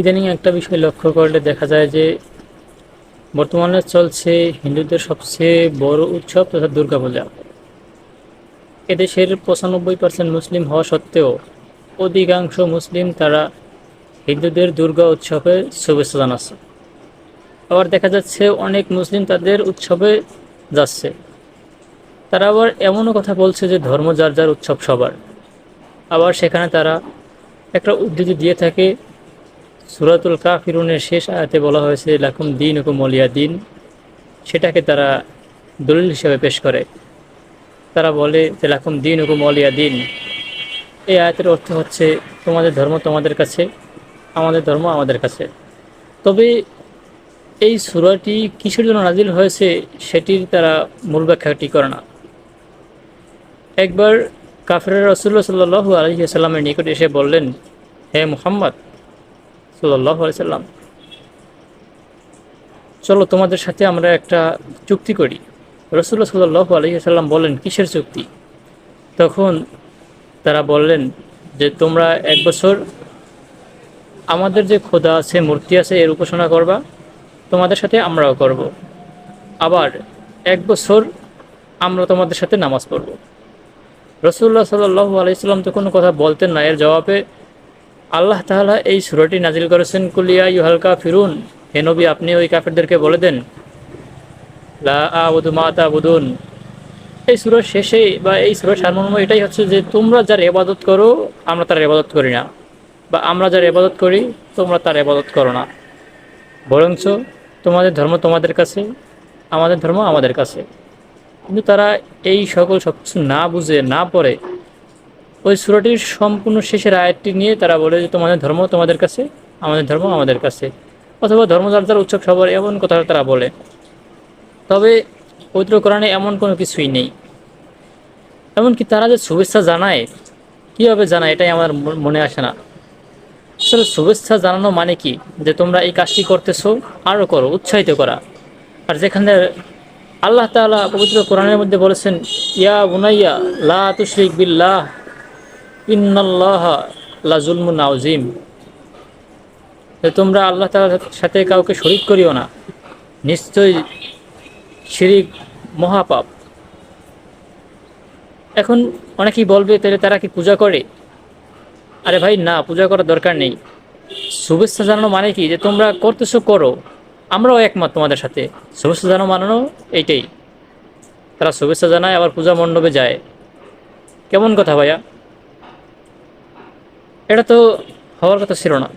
ইদানিং একটা বিষয় লক্ষ্য করলে দেখা যায় যে বর্তমানে চলছে হিন্দুদের সবচেয়ে বড় উৎসব তথা দুর্গাপূজা। এদেশের 95% মুসলিম হওয়া সত্ত্বেও অধিকাংশ মুসলিম তারা হিন্দুদের দুর্গা উৎসবে শুভেচ্ছা জানাচ্ছে। আবার দেখা যাচ্ছে অনেক মুসলিম তাদের উৎসবে যাচ্ছে। তারা আবার এমনও কথা বলছে যে ধর্ম যার যার উৎসব সবার। আবার সেখানে তারা একটা উদ্ধৃতি দিয়ে থাকে, সূরাতুল কাফিরুনের শেষ আয়াতে বলা হয়েছে লাকুম দীনুকুম ওয়ালিয়া দিন, সেটাকে তারা দলিল হিসেবে পেশ করে। তারা বলে যে লাকুম দীনুকুম ওয়ালিয়া দিন, এই আয়াতের অর্থ হচ্ছে তোমাদের ধর্ম তোমাদের কাছে, আমাদের ধর্ম আমাদের কাছে। তবে এই সূরাটি কিসের জন্য নাজিল হয়েছে সেটির তারা মূল ব্যাখ্যাটি করে না। একবার কাফিররা রাসূলুল্লাহ সাল্লাল্লাহু আলাইহি ওয়াসাল্লামের নিকট এসে বললেন, হে মুহাম্মদ সাল্লাল্লাহু আলাইহি সাল্লাম, চলো তোমাদের সাথে আমরা একটা চুক্তি করি। রাসূলুল্লাহ সাল্লাল্লাহু আলাইহি ওয়াসাল্লাম বলেন, কিসের চুক্তি? তখন তারা বললেন যে তোমরা 1 বছর আমাদের যে খোদা আছে, মূর্তি আছে, এর উপাসনা করবা, তোমাদের সাথে আমরাও করব। আবার 1 বছর আমরা তোমাদের সাথে নামাজ পড়ব। রাসূলুল্লাহ সাল্লাল্লাহু আলাইহি সাল্লাম তো কোনো কথা বলতেন না। এর জবাবে আল্লাহ তাআলা এই সূরাটি নাজিল করেছেন, কুল ইয়া আইয়ুহাল কাফিরুন, হে নবী আপনি ওই কাফেরদেরকে বলে দেন, লা আ'বুদু মা তা'বুদুন। এই সূরার শেষে বা এই সূরার সারমর্ম এটাই হচ্ছে যে তোমরা যার ইবাদত করো আমরা তার ইবাদত করি না, বা আমরা যার ইবাদত করি তোমরা তার ইবাদত করো না, বরঞ্চ তোমাদের ধর্ম তোমাদের কাছে, আমাদের ধর্ম আমাদের কাছে। কিন্তু তারা এই সকল সব কিছু না বুঝে না পড়ে ওই সূরাটির সম্পূর্ণ শেষের আয়াতটি নিয়ে তারা বলে যে তোমাদের ধর্ম তোমাদের কাছে, আমাদের ধর্ম আমাদের কাছে, অথবা ধর্ম যার যার উৎসব সবার, এমন কথা তারা বলে। তবে পবিত্র কোরআনে এমন কোনো কিছুই নেই। এমনকি তারা যে শুভেচ্ছা জানায়, কীভাবে জানায় এটাই আমার মনে আসে না। আসলে শুভেচ্ছা জানানো মানে কি, যে তোমরা এই কাজটি করতেছো, আরও করো, উৎসাহিত করা। আর যেখানে আল্লাহ তাআলা পবিত্র কোরআনের মধ্যে বলেছেন, ইয়া বুনাইয়া লা তুশরিক বিল্লাহ ইন্নাল্লাহা লাযুলমুন আযীম, যে তোমরা আল্লাহ তাআলার সাথে কাউকে শরীক করিও না, নিশ্চয়ই শিরিক মহাপাপ। এখন অনেকেই বলবে তাহলে তারা কি পূজা করে? আরে ভাই না, পূজা করার দরকার নেই। শুভেচ্ছা জানানো মানে কি, যে তোমরা করতেছো করো, আমরাও একমত তোমাদের সাথে। শুভেচ্ছা জানানো মানানো এইটাই। তারা শুভেচ্ছা জানায় আবার পূজা মণ্ডপে যায়, কেমন কথা ভাইয়া? এটা তো হওয়ার কথা ছিল না।